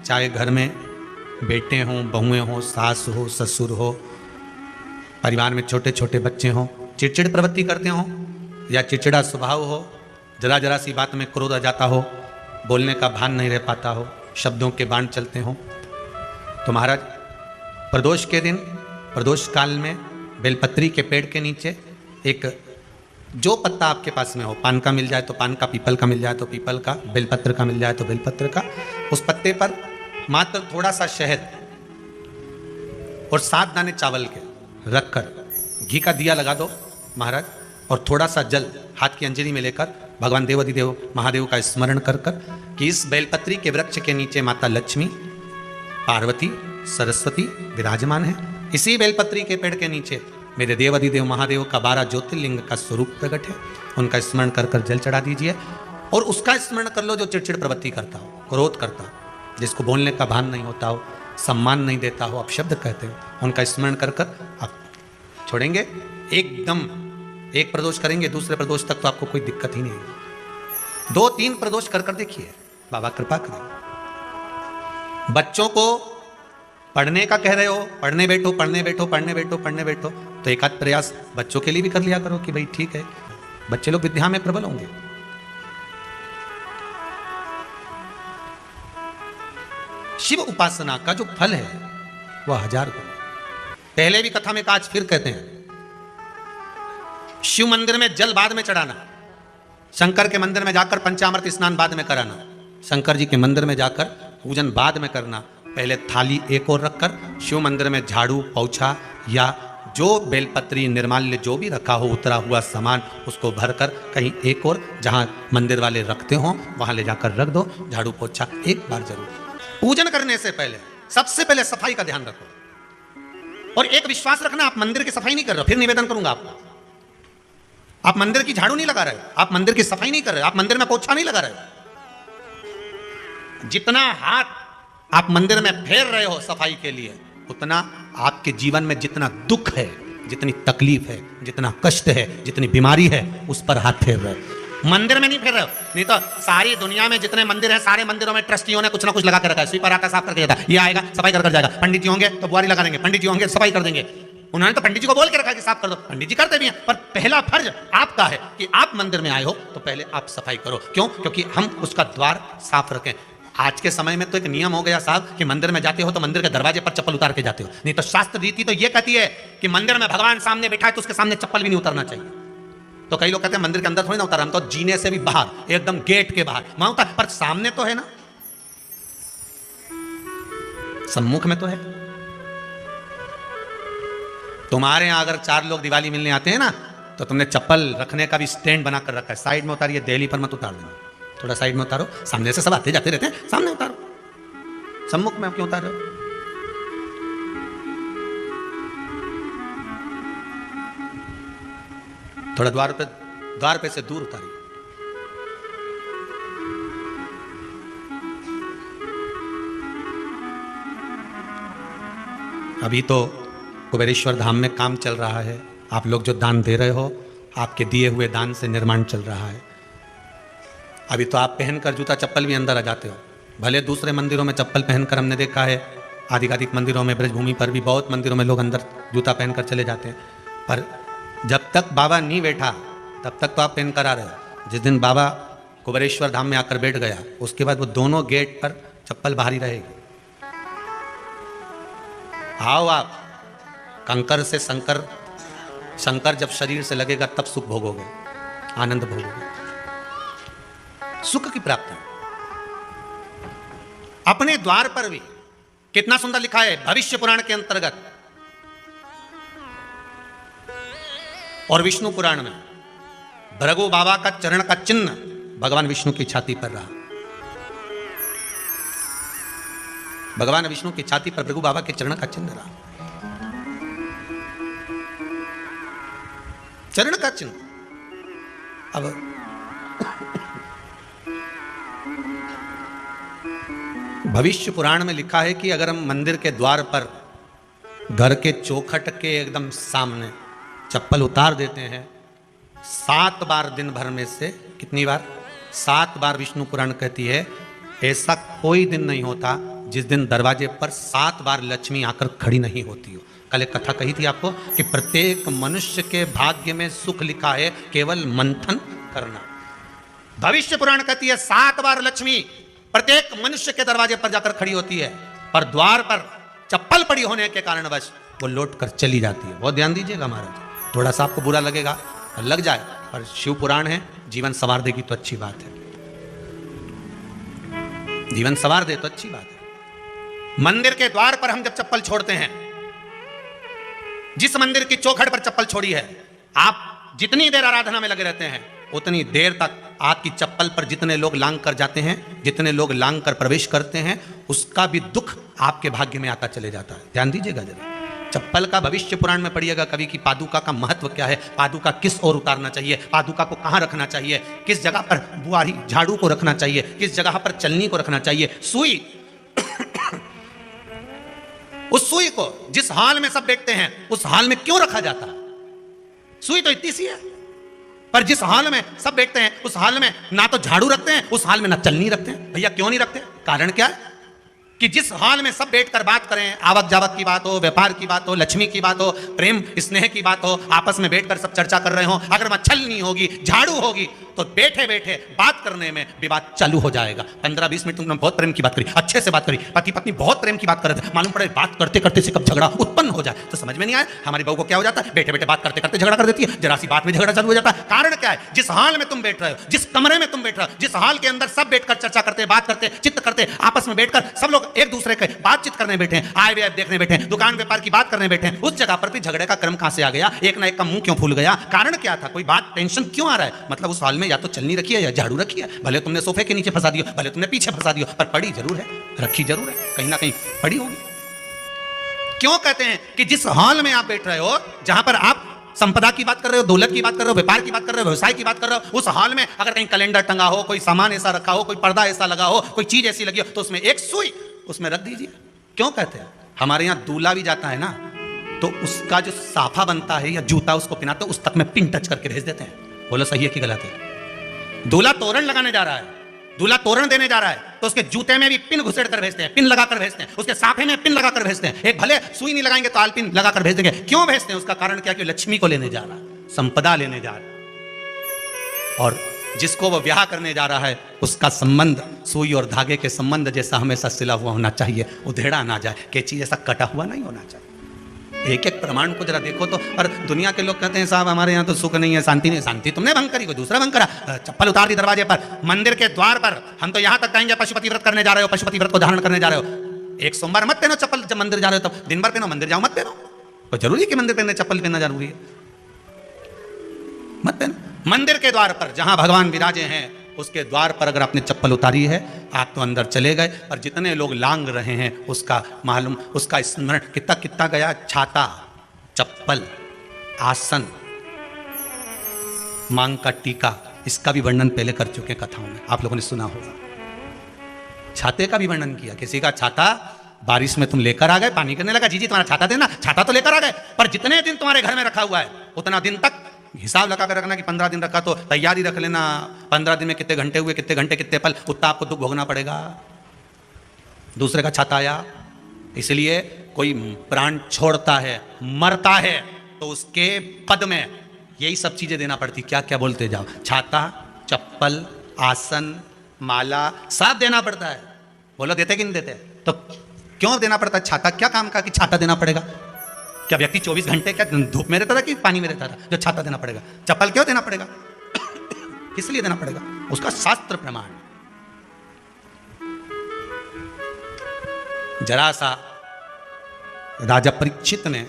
चाहे घर में बेटे हों, बहुएं हों, सास हो, ससुर हो, परिवार में छोटे छोटे बच्चे हों, चिड़चिड़ प्रवृत्ति करते हों या चिड़चिड़ा स्वभाव हो, जरा जरा सी बात में क्रोध आ जाता हो, बोलने का भान नहीं रह पाता हो, शब्दों के बाण चलते हों, तो महाराज प्रदोष के दिन, प्रदोष काल में बेलपत्री के पेड़ के नीचे एक जो पत्ता आपके पास में हो, पान का मिल जाए तो पान का, पीपल का मिल जाए तो पीपल का, बेलपत्र का मिल जाए तो बेलपत्र का, उस पत्ते पर मात्र थोड़ा सा शहद और 7 दाने चावल के रखकर घी का दिया लगा दो महाराज, और थोड़ा सा जल हाथ की अंजलि में लेकर भगवान देवाधिदेव महादेव का स्मरण कर कर कि इस बेलपत्री के वृक्ष के नीचे माता लक्ष्मी, पार्वती, सरस्वती विराजमान है। इसी बेलपत्री के पेड़ के नीचे मेरे देवाधिदेव महादेव का 12 ज्योतिर्लिंग का स्वरूप प्रकट है। उनका स्मरण कर कर जल चढ़ा दीजिए और उसका स्मरण कर लो जो चिड़चिड़ प्रवृत्ति करता हो, क्रोध करता हो, जिसको बोलने का भान नहीं होता हो, सम्मान नहीं देता हो, अपशब्द कहते हो, उनका स्मरण कर कर आप छोड़ेंगे। एकदम एक प्रदोष करेंगे, दूसरे प्रदोष तक तो आपको कोई दिक्कत ही नहीं है। 2-3 प्रदोष कर कर देखिए, बाबा कृपा करें। बच्चों को पढ़ने का कह रहे हो, पढ़ने बैठो, पढ़ने बैठो, पढ़ने बैठो, पढ़ने बैठो, तो एक आध प्रयास बच्चों के लिए भी कर लिया करो कि भाई ठीक है, बच्चे लोग विद्या में प्रबल होंगे। शिव उपासना का जो फल है वह 1000 गुना। पहले भी कथा में कहा, आज फिर कहते हैं, शिव मंदिर में जल बाद में चढ़ाना, शंकर के मंदिर में जाकर पंचामृत स्नान बाद में कराना, शंकर जी के मंदिर में जाकर पूजन बाद में करना, पहले थाली एक और रखकर शिव मंदिर में झाड़ू, पोछा या जो बेलपत्री, निर्माल्य जो भी रखा हो, उतरा हुआ सामान, उसको भरकर कहीं एक और जहां मंदिर वाले रखते हो वहां ले जाकर रख दो। झाड़ू पोछा एक बार जरूर। पूजन करने से पहले सबसे पहले सफाई का ध्यान रखो और एक विश्वास रखना, आप मंदिर की सफाई नहीं कर रहे हो, फिर निवेदन करूंगा आपको, आप मंदिर की झाड़ू नहीं लगा रहे हो, आप मंदिर की सफाई नहीं कर रहे हो, आप मंदिर में पोछा नहीं लगा रहे हो। जितना हाथ आप मंदिर में फेर रहे हो सफाई के लिए, उतना आपके जीवन में जितना दुख है, जितनी तकलीफ है, जितना कष्ट है, जितनी बीमारी है, उस पर हाथ फेर रहे हो, मंदिर में नहीं फेर रहे हो। नहीं तो सारी दुनिया में जितने मंदिर हैं, सारे मंदिरों में ट्रस्टियों ने कुछ ना कुछ लगा के रखा है, स्वीपर आकर साफ करके जाता है, ये आएगा सफाई कर जाएगा, पंडित जी होंगे तो बुआरी लगा देंगे, पंडित जी होंगे सफाई कर देंगे। उन्होंने तो पंडित जी को बोल के रखा कि साफ कर दो, पंडित जी करते भी हैं, पर पहला फर्ज आपका है कि आप मंदिर में आए हो तो पहले आप सफाई करो। क्यों? क्योंकि हम उसका द्वार साफ रखें। आज के समय में तो एक नियम हो गया साहब कि मंदिर में जाते हो तो मंदिर के दरवाजे पर चप्पल उतार के जाते हो, नहीं तो शास्त्र रीति तो ये कहती है कि मंदिर में भगवान सामने बैठा है तो उसके सामने चप्पल भी नहीं उतारना चाहिए। तो कई लोग कहते हैं मंदिर के अंदर थोड़ी ना उतारा, हम तो जीने से भी बाहर, एकदम गेट के बाहर वहां उतार, पर सामने तो है ना, सम्मुख में तो है। तुम्हारे यहां अगर 4 लोग दिवाली मिलने आते हैं ना, तो तुमने चप्पल रखने का भी स्टैंड बनाकर रखा है, साइड में उतारिए, दिल्ली पर मत उतार देना, थोड़ा साइड में उतारो, सामने से सब आते जाते रहते हैं, सामने उतारो, सम्मुख में आप क्यों उतार रहे हो? थोड़ा द्वार पे से दूर उतारिए। अभी तो कुबेरेश्वर धाम में काम चल रहा है, आप लोग जो दान दे रहे हो, आपके दिए हुए दान से निर्माण चल रहा है। अभी तो आप पहनकर जूता चप्पल भी अंदर आ जाते हो, भले दूसरे मंदिरों में चप्पल पहनकर हमने देखा है, आधिकाधिक मंदिरों में, ब्रजभूमि पर भी बहुत मंदिरों में लोग अंदर जूता पहनकर चले जाते हैं, पर जब तक बाबा नहीं बैठा तब तक तो आप पहनकर आ रहे हो। जिस दिन बाबा कुबेरेश्वर धाम में आकर बैठ गया, उसके बाद वो दोनों गेट पर चप्पल बाहर ही रहेगी। आओ आप कंकर से शंकर जब शरीर से लगेगा तब सुख भोगोगे, आनंद भोगोगे, सुख की प्राप्ति। अपने द्वार पर भी कितना सुंदर लिखा है भविष्य पुराण के अंतर्गत और विष्णु पुराण में, भृगु बाबा का चरण का चिन्ह भगवान विष्णु की छाती पर रहा। भगवान विष्णु की छाती पर भृगु बाबा के चरण का चिन्ह रहा, चरण का चिन्ह। अब भविष्य पुराण में लिखा है कि अगर हम मंदिर के द्वार पर घर के चौखट के एकदम सामने चप्पल उतार देते हैं 7 बार, दिन भर में से कितनी बार? 7 बार। विष्णु पुराण कहती है ऐसा कोई दिन नहीं होता जिस दिन दरवाजे पर 7 बार लक्ष्मी आकर खड़ी नहीं होती हो। कल एक कथा कही थी आपको कि प्रत्येक मनुष्य के भाग्य में सुख लिखा है, केवल मंथन करना। भविष्य पुराण कहती है 7 बार लक्ष्मी प्रत्येक मनुष्य के दरवाजे पर जाकर खड़ी होती है, पर द्वार पर चप्पल पड़ी होने के कारणवश वो लौट कर चली जाती है। बहुत ध्यान दीजिएगा महाराज, थोड़ा सा आपको बुरा लगेगा, लग जाए, पर शिव पुराण है, जीवन संवार देगी तो अच्छी बात है, जीवन संवार दे तो अच्छी बात है। मंदिर के द्वार पर हम जब चप्पल छोड़ते हैं, जिस मंदिर की चौखट पर चप्पल छोड़ी है, आप जितनी देर आराधना में लगे रहते हैं उतनी देर तक आपकी चप्पल पर जितने लोग लांग कर जाते हैं, जितने लोग लांग कर प्रवेश करते हैं, उसका भी दुख आपके भाग्य में आता चले जाता है। ध्यान दीजिएगा जरा। चप्पल का भविष्य पुराण में पढ़िएगा कवि की पादुका का महत्व क्या है, पादुका किस ओर उतारना चाहिए, पादुका को कहाँ रखना चाहिए, किस जगह पर बुआरी झाड़ू को रखना चाहिए, किस जगह पर चलनी को रखना चाहिए, सुई उस सुई को जिस हाल में सब बैठते हैं उस हाल में क्यों रखा जाता है? सुई तो इतनी सी है, पर जिस हाल में सब बैठते हैं उस हाल में ना तो झाड़ू रखते हैं, उस हाल में ना चलनी रखते हैं। भैया क्यों नहीं रखते? कारण क्या है कि जिस हाल में सब बैठकर बात करें, आवक जावक की बात हो, व्यापार की बात हो, लक्ष्मी की बात हो, प्रेम स्नेह की बात हो, आपस में बैठकर सब चर्चा कर रहे हो, अगर वहां छलनी होगी, झाड़ू होगी, तो बैठे बैठे बात करने में विवाद चालू हो जाएगा। 15-20 मिनट तुमने बहुत प्रेम की बात करी, अच्छे से बात करी, पति पत्नी बहुत प्रेम की बात कर रहे थे, मालूम पड़े बात करते करते से कब झगड़ा उत्पन्न हो जाए तो समझ में नहीं आया। हमारी बहू को क्या हो जाता है, बैठे बैठे बात करते करते झगड़ा कर देती है, जरा सी बात में झगड़ा चालू हो जाता है। कारण क्या है? जिस हाल में तुम बैठ रहे हो, जिस कमरे में तुम बैठ रहे हो, जिस हाल के अंदर सब बैठकर चर्चा करते, बात करते, चित्त करते, आपस में बैठकर सब लोग एक दूसरे के बातचीत करने बैठे हैं, आय व्यय देखने बैठे हैं, दुकान व्यापार की बात करने बैठे हैं, उस जगह पर भी झगड़े का क्रम कहां से आ गया? एक ना एक का मुंह क्यों फूल गया? कारण क्या था? कोई बात टेंशन क्यों आ रहा है? मतलब उस हाल में या तो चलनी रखी है या झाड़ू रखी है, भले तुमने सोफे के नीचे फंसा दियो, भले तुमने पीछे फंसा दियो, पर पड़ी जरूर है, रखी जरूर है, कहीं ना कहीं पड़ी होगी। क्यों कहते हैं कि जिस हाल में आप बैठ रहे हो, जहां पर आप संपदा की बात कर रहे हो, दौलत की बात कर रहे हो, व्यापार की बात कर रहे हो, व्यवसाय की बात कर रहे हो, उस हाल में अगर कहीं कैलेंडर टंगा हो, कोई सामान ऐसा रखा हो, कोई पर्दा ऐसा लगा हो, कोई चीज ऐसी लगी हो, तो उसमें एक सुई उसमें रख दीजिए। क्यों कहते हैं? हमारे यहां दूल्हा भी जाता है ना, तो उसका जो साफा बनता है या जूता उसको पहनाते हैं, उस तक में पिन टच करके भेज देते हैं। बोलो सही है कि गलत है? दूल्हा तोरण लगाने जा रहा है, दूल्हा तोरण देने जा रहा है, तो उसके जूते में भी पिन घुसेड़ कर भेजते हैं, पिन लगाकर भेजते हैं, उसके साफे में पिन लगाकर भेजते हैं। एक भले सुई नहीं लगाएंगे तो आल पिन लगाकर भेज देंगे। क्यों भेजते हैं? उसका कारण क्या? कि लक्ष्मी को लेने जा रहा है, संपदा लेने जा रहा है, और जिसको वो ब्याह करने जा रहा है उसका संबंध सुई और धागे के संबंध जैसा हमेशा सिला हुआ होना चाहिए, उधेड़ा ना जाए, कैची जैसा कटा हुआ नहीं होना चाहिए। एक एक प्रमाण को जरा देखो तो। और दुनिया के लोग कहते हैं साहब हमारे यहाँ तो सुख नहीं है, शांति नहीं। शांति तुमने भंग करी, कोई दूसरा भंग करा। चप्पल उतार दी दरवाजे पर, मंदिर के द्वार पर। हम तो यहाँ तक कहेंगे पशुपति व्रत करने जा रहे हो, पशुपति व्रत को धारण करने जा रहे हो, एक सोमवार मत पहनो चप्पल, जब मंदिर जा रहे हो तब दिन भर पहनो, मंदिर जाओ मत पहनो। तो जरूरी है कि मंदिर पहनने चप्पल पहनना जरूरी है? मत पहनो। मंदिर के द्वार पर जहां भगवान विराजे हैं उसके द्वार पर अगर आपने चप्पल उतारी है, आप तो अंदर चले गए, और जितने लोग लांग रहे हैं उसका मालूम, उसका स्मरण कितना कितना गया। छाता, चप्पल, आसन, मांग का टीका, इसका भी वर्णन पहले कर चुके हैं कथाओं में, आप लोगों ने सुना होगा। छाते का भी वर्णन किया, किसी का छाता बारिश में तुम लेकर आ गए, पानी गिरने लगा, जी तुम्हारा छाता देना, छाता तो लेकर आ गए, पर जितने दिन तुम्हारे घर में रखा हुआ है उतना दिन तक हिसाब लगा कर रखना कि 15 दिन रखा तो तैयारी रख लेना, 15 दिन में कितने घंटे हुए, कितने घंटे कितने पल, उतना आपको दुख भोगना पड़ेगा। दूसरे का छाता आया, इसलिए कोई प्राण छोड़ता है, मरता है, तो उसके पद में यही सब चीजें देना पड़ती। क्या क्या बोलते जाओ, छाता, चप्पल, आसन, माला, सब देना पड़ता है। बोलो देते कि नहीं देते? तो क्यों देना पड़ता है? छाता क्या काम का कि छाता देना पड़ेगा? क्या व्यक्ति 24 घंटे क्या धूप में रहता था कि पानी में रहता था जो छाता देना पड़ेगा? चप्पल क्यों देना पड़ेगा? किस लिए देना पड़ेगा? उसका शास्त्र प्रमाण। जरा सा राजा परीक्षित ने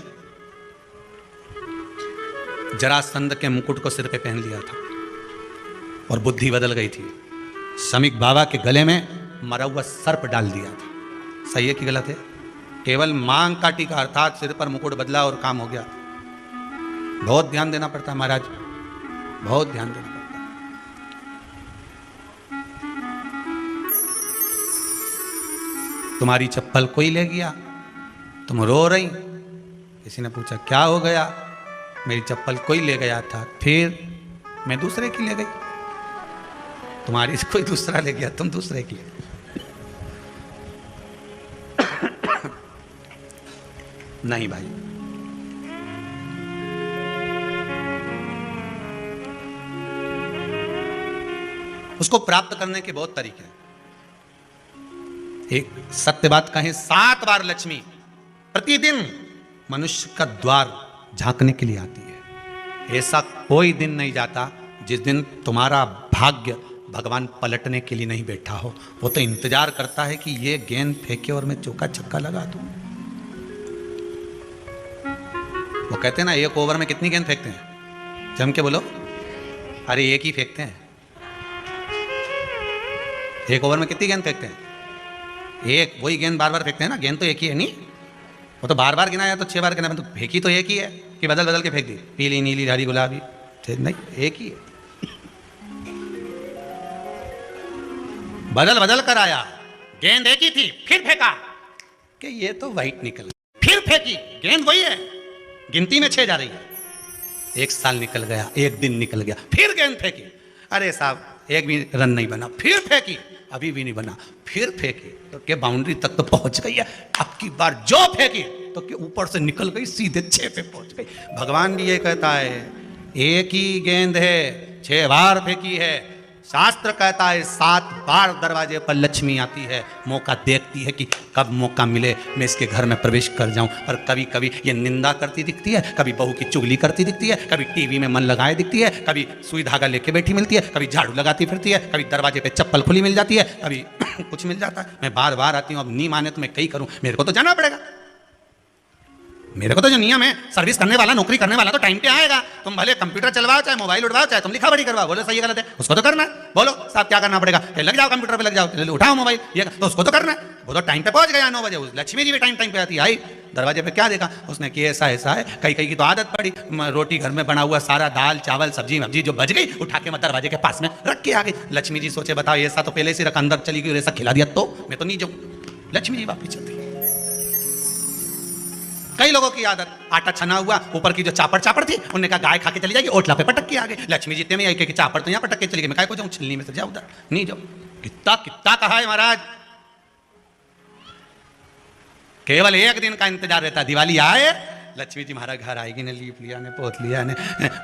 जरासंध के मुकुट को सिर पे पहन लिया था और बुद्धि बदल गई थी। समीक बाबा के गले में मरा हुआ सर्प डाल दिया था। सही है कि गलत है? केवल मांग का टीका अर्थात सिर पर मुकुट बदला और काम हो गया। बहुत ध्यान देना पड़ता है महाराज, बहुत ध्यान देना पड़ता है। तुम्हारी चप्पल कोई ले गया, तुम रो रही, किसी ने पूछा क्या हो गया? मेरी चप्पल कोई ले गया था, फिर मैं दूसरे की ले गई। तुम्हारी कोई दूसरा ले गया, तुम दूसरे की ले गई। नहीं भाई, उसको प्राप्त करने के बहुत तरीके हैं। एक सत्य बात कहें, 7 बार लक्ष्मी प्रतिदिन मनुष्य का द्वार झांकने के लिए आती है। ऐसा कोई दिन नहीं जाता जिस दिन तुम्हारा भाग्य भगवान पलटने के लिए नहीं बैठा हो। वो तो इंतजार करता है कि ये गेंद फेंके और मैं चौका छक्का लगा दूं। वो कहते हैं ना, एक ओवर में कितनी गेंद फेंकते हैं? जम के बोलो। अरे एक ही फेंकते हैं। एक ओवर में कितनी गेंद फेंकते हैं? एक। वही गेंद बार बार फेंकते हैं ना, गेंद तो एक ही है नहीं। वो तो बार बार गिना या तो 6 बार गिना, तो फेंकी तो एक ही है कि बदल बदल के फेंक दी, पीली नीली हरी गुलाबी, नहीं, एक ही है। बदल बदल कर आया, गेंद एक ही थी, फिर फेंका कि ये तो वाइट निकल, फिर फेंकी, गेंद वही है, गिनती में 6 जा रही है। 1 साल निकल गया, 1 दिन निकल गया, फिर गेंद फेंकी, अरे साहब एक भी रन नहीं बना, फिर फेंकी, अभी भी नहीं बना, फिर फेंकी तो के बाउंड्री तक तो पहुंच गई है। अब की बार जो फेंकी तो के ऊपर से निकल गई, सीधे 6 पे पहुंच गई। भगवान भी ये कहता है, एक ही गेंद है, 6 बार फेंकी है। शास्त्र कहता है 7 बार दरवाजे पर लक्ष्मी आती है, मौका देखती है कि कब मौका मिले मैं इसके घर में प्रवेश कर जाऊं। और कभी कभी ये निंदा करती दिखती है, कभी बहू की चुगली करती दिखती है, कभी टीवी में मन लगाए दिखती है, कभी सुई धागा लेके बैठी मिलती है, कभी झाड़ू लगाती फिरती है, कभी दरवाजे पे चप्पल खुली मिल जाती है, कभी कुछ मिल जाता है। मैं बार बार आती हूँ, अब नहीं माने तो मैं कहीं करूँ, मेरे को तो जाना पड़ेगा। मेरे को तो जो नियम है, सर्विस करने वाला, नौकरी करने वाला तो टाइम पे आएगा। तुम भले कंप्यूटर चलवाओ, चाहे मोबाइल उठवाओ, चाहे तुम लिखा पढ़ी करवाओ, बोलो सही है गलत है, उसको तो करना है। बोलो साहब क्या करना पड़ेगा? लग जाओ कंप्यूटर पे, लग जाओ, उठाओ मोबाइल, ये तो उसको तो करना है। वो तो टाइम पे पहुंच गया 9 बजे। लक्ष्मी जी भी टाइम पे आती, आई दरवाजे पे क्या देखा उसने कि ऐसा ऐसा है। कई कई की तो आदत पड़ी, रोटी घर में बना हुआ सारा दाल चावल सब्जी वब्जी जो बच गई उठा के मैं दरवाजे के पास में रख के आ गई। लक्ष्मी जी सोचे बताओ, ऐसा तो पहले से रख, अंदर चली गई, ऐसा खिला दिया तो मैं तो नहीं जाऊँ। लक्ष्मी जी वापिस चलती। कई लोगों की आदत, आटा छना हुआ, ऊपर की जो चापड़ थी उन्होंने कहा गाय खा के चली जाएगी, ओटला पे पटक के आ गई। लक्ष्मी जी में आई कि चापड़ तो यहाँ पटक के चली गई, मैं काय को जाऊँ, छिलनी में से जाओ उधर, नहीं जाओ। कितना कितना कहा है महाराज, केवल 1 दिन का इंतजार रहता, दिवाली आए लक्ष्मी जी हमारा घर आएगी, ने लीप लिया, ने पोत लिया, ने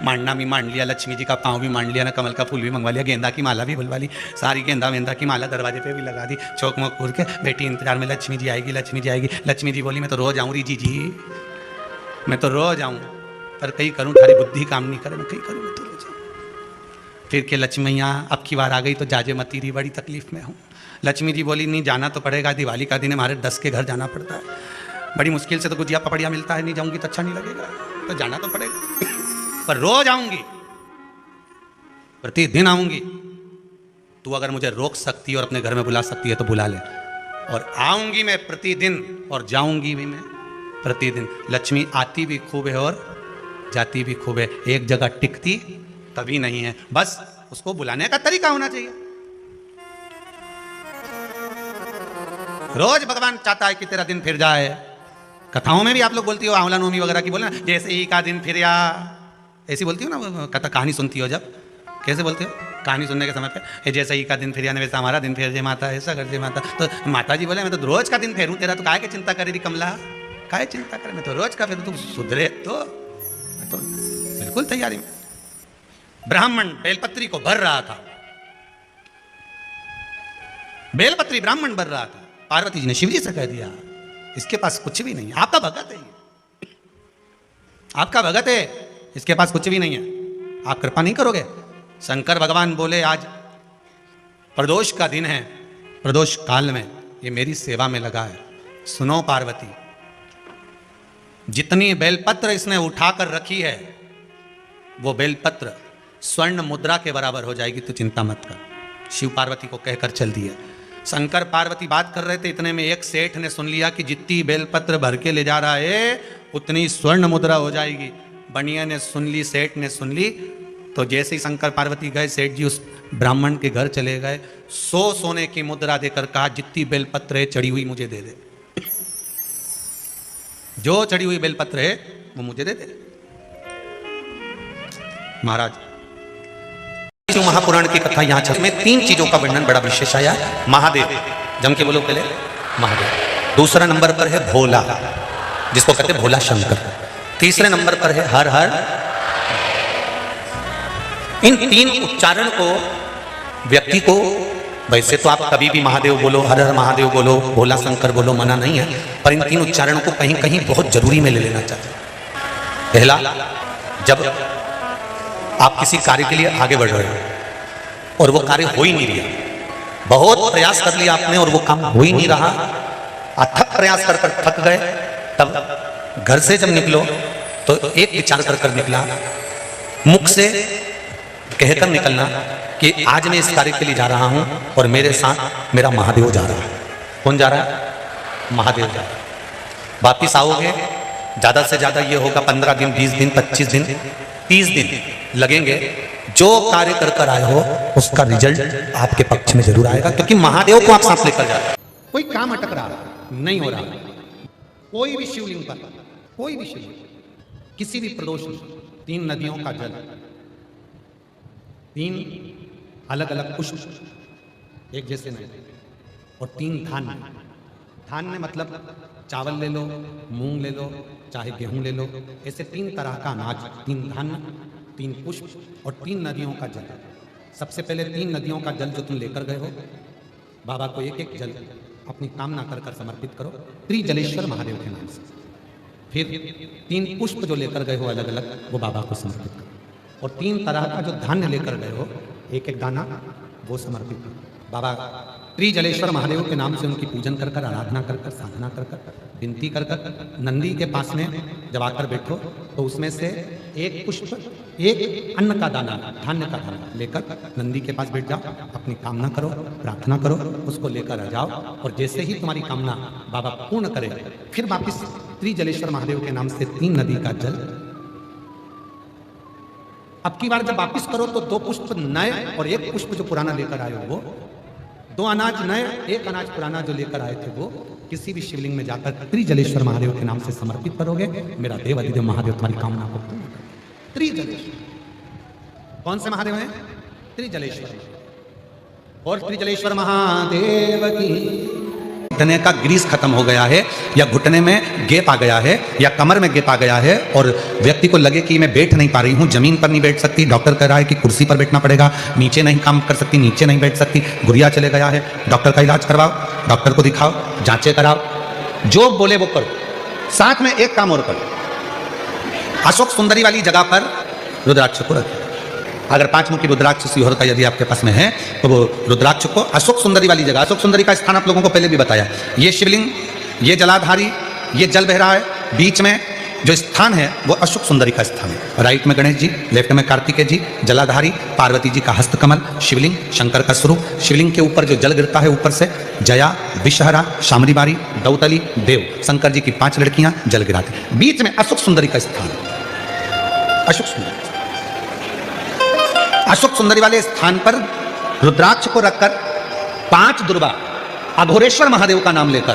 मांडना भी मांड लिया, लक्ष्मी जी का पाँव भी मांड लिया, ना कमल का फूल भी मंगवा लिया, गेंदा की माला भी बुलवा ली, सारी गेंदा वेंदा की माला दरवाजे पे भी लगा दी, चौक मोक घूर के बेटी इंतजार में, लक्ष्मी जी आएगी, लक्ष्मी जी आएगी। लक्ष्मी जी बोली मैं तो रोज आऊँ री जी, मैं तो रोज आऊँ, पर कहीं करूँ थारी बुद्धि काम नहीं करे, मैं कहीं करूँ, मैं तो रोज आऊँ। फिर के लक्ष्मी मैया अब की बार आ गई तो जाजे मती रही, बड़ी तकलीफ में हूँ। लक्ष्मी जी बोली नहीं जाना तो पड़ेगा, दिवाली का दिन हमारे 10 के घर जाना पड़ता है, बड़ी मुश्किल से तो गुजिया पपड़िया मिलता है, नहीं जाऊंगी तो अच्छा नहीं लगेगा, तो जाना तो पड़ेगा, पर रोज आऊंगी, प्रतिदिन आऊंगी। तू अगर मुझे रोक सकती है और अपने घर में बुला सकती है तो बुला ले, और आऊंगी मैं प्रतिदिन और जाऊंगी भी मैं प्रतिदिन। लक्ष्मी आती भी खूब है और जाती भी खूब है, एक जगह टिकती कभी नहीं है, बस उसको बुलाने का तरीका होना चाहिए। रोज भगवान चाहता है कि तेरा दिन फिर जाए। कथाओं में भी आप लोग बोलती हो, आंवला नवमी वगैरह की बोले ना, जैसे ही का दिन फिर या, ऐसी बोलती हो ना कथा, कहानी सुनती हो जब, कैसे बोलती हो कहानी सुनने के समय पे, जैसे ही का दिन फिर या वैसा हमारा दिन फिर जे माता, ऐसा कर जे माता। तो माता जी बोले मैं तो रोज का दिन फेरूं तेरा, तो काहे की चिंता करे रही कमला, काहे चिंता करे, मैं तो रोज का फेरूं, तुम सुधरे तो मैं तो बिल्कुल तैयारी में। ब्राह्मण बेलपत्री को भर रहा था, बेलपत्री ब्राह्मण भर रहा था। पार्वती जी ने शिव जी से कह दिया इसके पास कुछ भी नहीं है, आपका भगत है ये, आपका भगत है, इसके पास कुछ भी नहीं है, आप कृपा नहीं करोगे? शंकर भगवान बोले आज प्रदोष का दिन है, प्रदोष काल में ये मेरी सेवा में लगा है। सुनो पार्वती, जितनी बेलपत्र इसने उठाकर रखी है वो बेलपत्र स्वर्ण मुद्रा के बराबर हो जाएगी, तू चिंता मत कर। शिव पार्वती को कहकर चल दिया। शंकर पार्वती बात कर रहे थे, इतने में एक सेठ ने सुन लिया कि जितनी बेलपत्र भर के ले जा रहा है उतनी स्वर्ण मुद्रा हो जाएगी। बनिया ने सुन ली, सेठ ने सुन ली, तो जैसे ही शंकर पार्वती गए, सेठ जी उस ब्राह्मण के घर चले गए, 100 सोने की मुद्रा देकर कहा जितनी बेलपत्र है चढ़ी हुई मुझे दे दे, जो चढ़ी हुई बेलपत्र है वो मुझे दे दे। महाराज महापुराण की कथा यहाँ चल में 3 चीजों का वर्णन बड़ा विशेष आया। महादेव, जम के बोलो पहले महादेव, दूसरा नंबर पर है भोला, जिसको कहते हैं भोला शंकर। तीसरे नंबर पर है हर हर। इन तीन उच्चारण को व्यक्ति को, वैसे तो आप कभी भी महादेव बोलो, हर हर महादेव बोलो, भोला शंकर बोलो, मना नहीं है, पर इन तीन उच्चारणों को कहीं कहीं बहुत जरूरी में ले लेना चाहिए। पहला, जब आप किसी कार्य के लिए आगे बढ़ रहे हो और वो कार्य हो ही नहीं रहा, बहुत प्रयास कर लिया आपने और वो काम हो ही नहीं रहा, अथक प्रयास कर कर थक गए, तब घर से जब निकलो तो एक विचार कर कर निकला, मुख से कहकर निकलना कि आज मैं इस कार्य के लिए जा रहा हूं और मेरे साथ मेरा महादेव जा रहा है। कौन जा रहा है? महादेव जा रहा है। वापिस आओगे, ज्यादा से ज्यादा ये होगा 15 दिन, 20 दिन, 25 दिन, 30 दिन लगेंगे। जो कार्य कर कर आए हो उसका रिजल्ट आपके पक्ष में जरूर आएगा, क्योंकि महादेव को आप साथ लेकर जा रहे हो। कोई काम अटक रहा नहीं हो रहा, कोई भी शिवलिंग पर, कोई भी शिवलिंग, किसी भी प्रदोष में 3 नदियों का जल, 3 अलग अलग पुष्प एक जैसे नहीं, और 3 धान्य। धान्य मतलब चावल ले लो, मूंग ले लो, चाहे गेहूं ले लो, ऐसे 3 तरह का अनाज, 3 धान्य, 3 पुष्प और 3 नदियों का जल। सबसे पहले 3 नदियों का जल जो तुम लेकर गए हो, बाबा को एक एक जल अपनी कामना कर कर समर्पित करो त्रिजलेश्वर महादेव के नाम से। फिर 3 पुष्प जो लेकर गए हो अलग अलग, वो बाबा को समर्पित करो, और 3 तरह का जो धान्य लेकर गए हो एक एक दाना, वो समर्पित करो। बाबा त्रिजलेश्वर महादेव के नाम से उनकी पूजन कर कर, आराधना कर कर, साधना कर कर, विनती कर कर, नंदी के पास में जब आकर बैठो तो उसमें से एक पुष्प, एक अन्न का दाना, धान्य का दाना लेकर नंदी के पास बैठ जाओ, अपनी कामना करो, प्रार्थना करो, उसको लेकर आ जाओ, और जैसे ही तुम्हारी कामना बाबा पूर्ण करे, फिर वापिस त्रिजलेश्वर महादेव के नाम से 3 नदी का जल। अब की बार जब वापिस करो तो 2 पुष्प नए और 1 पुष्प जो पुराना लेकर आए हो वो, 2 अनाज नए, 1 अनाज पुराना जो लेकर आए थे वो, किसी भी शिवलिंग में जाकर त्रिजलेश्वर महादेव के नाम से समर्पित करोगे। मेरा देव अधिदेव महादेव तुम्हारी कामना को पूर्ण करेंगे। त्रिजलेश्वर कौन से महादेव हैं? त्रिजलेश्वर। और त्रिजलेश्वर महादेव की घुटने का ग्रीस खत्म हो गया है, या घुटने में गेप आ गया है, या कमर में गेप आ गया है, और व्यक्ति को लगे कि मैं बैठ नहीं पा रही हूँ, जमीन पर नहीं बैठ सकती, डॉक्टर कह रहा है कि कुर्सी पर बैठना पड़ेगा, नीचे नहीं काम कर सकती, नीचे नहीं बैठ सकती, गुड़िया चले गया है, डॉक्टर का इलाज करवाओ, डॉक्टर को दिखाओ, जांचें कराओ, जो बोले वो करो। साथ में एक काम और करो, अशोक सुंदरी वाली जगह पर रुद्राक्ष को रखो। अगर 5 मुखी रुद्राक्ष शिवहर का यदि आपके पास में है तो वो रुद्राक्ष को अशोक सुंदरी वाली जगह, अशोक सुंदरी का स्थान आप लोगों को पहले भी बताया, ये शिवलिंग, ये जलाधारी, ये जल बह रहा है, बीच में जो स्थान है वो अशोक सुंदरी का स्थान है। राइट में गणेश जी, लेफ्ट में कार्तिकेय जी, जलाधारी पार्वती जी का हस्तकमल, शिवलिंग शंकर का स्वरूप, शिवलिंग के ऊपर जो जल गिरता है ऊपर से, जया, विषहरा, शामरीबारी, दौतली, देव, शंकर जी की 5 लड़कियां जल गिराती, बीच में अशोक सुंदरी का स्थान, अशोक सुंदरी। अशोक सुंदरी वाले स्थान पर रुद्राक्ष को रखकर 5 दुर्वा अघोरेश्वर महादेव का नाम लेकर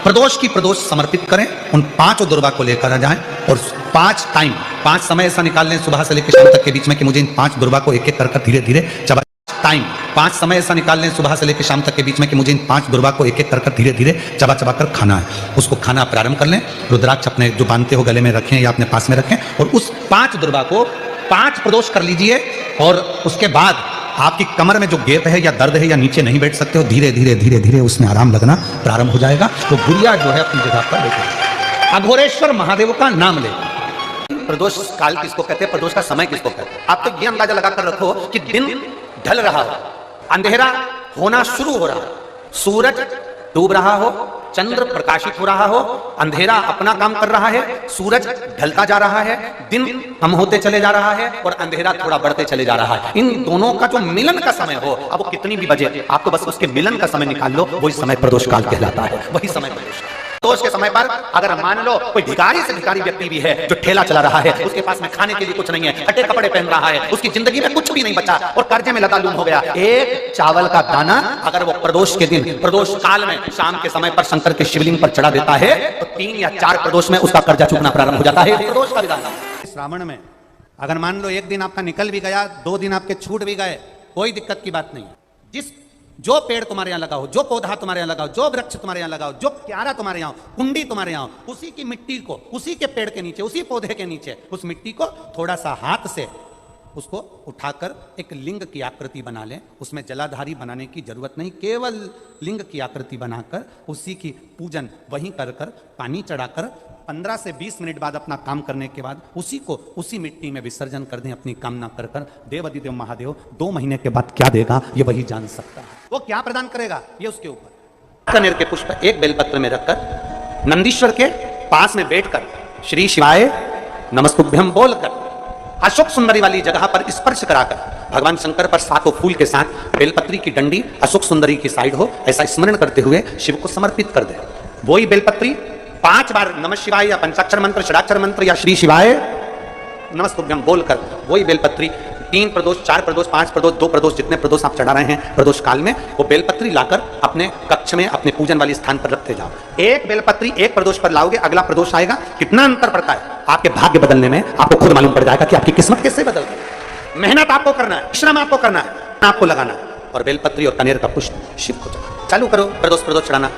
प्रदोष की प्रदोष समर्पित करें। उन 5 दुर्वा को लेकर आ जाएं और 5 टाइम, 5 समय ऐसा निकाल लें सुबह से लेकर शाम तक के बीच में कि मुझे इन 5 दुर्वा को एक एक कर धीरे धीरे चबा। टाइम 5 समय ऐसा निकाल लें सुबह से लेकर शाम तक के बीच में कि मुझे इन 5 दुर्वा को एक एक कर धीरे धीरे चबा चबा कर खाना है। उसको खाना प्रारंभ कर लें। रुद्राक्ष अपने जो बांधते हो गले में रखें या अपने पास में रखें, और उस 5 दुर्वा को 5 प्रदोष कर लीजिए। और उसके बाद आपकी कमर में जो गेप है या दर्द है या नीचे नहीं बैठ सकते हो, धीरे धीरे धीरे धीरे उसमें आराम लगना प्रारंभ हो जाएगा। तो गुड़िया जो है अपनी जगह पर बैठे, अघोरेश्वर महादेव का नाम ले। प्रदोष काल किसको कहते हैं, प्रदोष का समय किसको कहते हैं? आप तो ये अंदाजा लगाकर रखो कि दिन ढल रहा हो, अंधेरा होना शुरू हो रहा हो, सूरज डूब रहा हो, चंद्र प्रकाशित हो रहा हो, अंधेरा अपना काम कर रहा है, सूरज ढलता जा रहा है, दिन कम होते चले जा रहा है और अंधेरा थोड़ा बढ़ते चले जा रहा है। इन दोनों का जो मिलन का समय हो, अब वो कितनी भी बजे, आपको बस उसके मिलन का समय निकाल लो, वही समय प्रदोष काल कहलाता है, वही समय प्रदोष। प्रदोष के समय पर अगर मान लो कोई भिखारी से भिखारी व्यक्ति भी है जो ठेला चला रहा है, उसके पास में खाने के लिए कुछ नहीं है, फटे कपड़े पहन रहा है, उसकी जिंदगी में कुछ भी नहीं बचा और कर्जे में लतालूम हो गया, एक चावल का दाना अगर वो प्रदोष के दिन, प्रदोष काल में शाम के समय पर शंकर के शिवलिंग पर चढ़ा देता है तो 3 या 4 प्रदोष में उसका कर्जा चुकना प्रारंभ हो जाता है। प्रदोष का विधान। श्रावण में अगर मान लो एक दिन आपका निकल भी गया, 2 दिन आपके छूट भी गए, कोई दिक्कत की बात नहीं। जिस जो पेड़ तुम्हारे यहाँ लगाओ, जो पौधा तुम्हारे यहाँ लगाओ, जो वृक्ष तुम्हारे यहाँ लगाओ, जो क्यारा तुम्हारे यहाँ, कुंडी तुम्हारे यहाँ, उसी की मिट्टी को, उसी के पेड़ के नीचे, उसी पौधे के नीचे, उस मिट्टी को थोड़ा सा हाथ से उसको उठाकर एक लिंग की आकृति बना लें। उसमें जलाधारी बनाने की जरूरत नहीं, केवल लिंग की आकृति बनाकर उसी की पूजन वहीं कर कर पानी चढ़ाकर 15 से 20 मिनट बाद अपना काम करने के बाद उसी को उसी मिट्टी में विसर्जन कर दें अपनी कामना कर कर। देव अधिदेव महादेव 2 महीने के बाद क्या देगा ये वही जान सकता है। वो क्या प्रदान करेगा ये उसके ऊपर। कनेर के पुष्प एक बेलपत्र में रखकर नंदीश्वर के पास में बैठकर श्री शिवाय नमस्तुभ्यम बोलकर अशोक सुंदरी वाली जगह पर स्पर्श कराकर भगवान शंकर पर 7 फूल के साथ बेलपत्री की डंडी अशोक सुंदरी की साइड हो ऐसा स्मरण करते हुए शिव को समर्पित कर दे। वही बेलपत्री 5 बार नमः शिवाय या पंचाक्षर मंत्र, षडाक्षर मंत्र या श्री शिवाय नमस्तुभ्यम बोलकर वही बेलपत्री 3 प्रदोष, 4 प्रदोष, 5 प्रदोष, 2 प्रदोष, जितने प्रदोष आप चढ़ा रहे हैं प्रदोष काल में, वो बेलपत्री लाकर अपने कक्ष में अपने पूजन वाले स्थान पर रखते जाओ। एक बेलपत्री एक प्रदोष पर लाओगे, अगला प्रदोष आएगा, कितना अंतर पड़ता है आपके भाग्य बदलने में आपको खुद मालूम पड़ जाएगा कि आपकी किस्मत कैसे बदल गई। मेहनत आपको करना है, श्रम आपको करना है, आपको लगाना है। और बेलपत्री और कनेर का पुष्प शिव को चढ़ाओ। चालू करो प्रदोष चढ़ाना।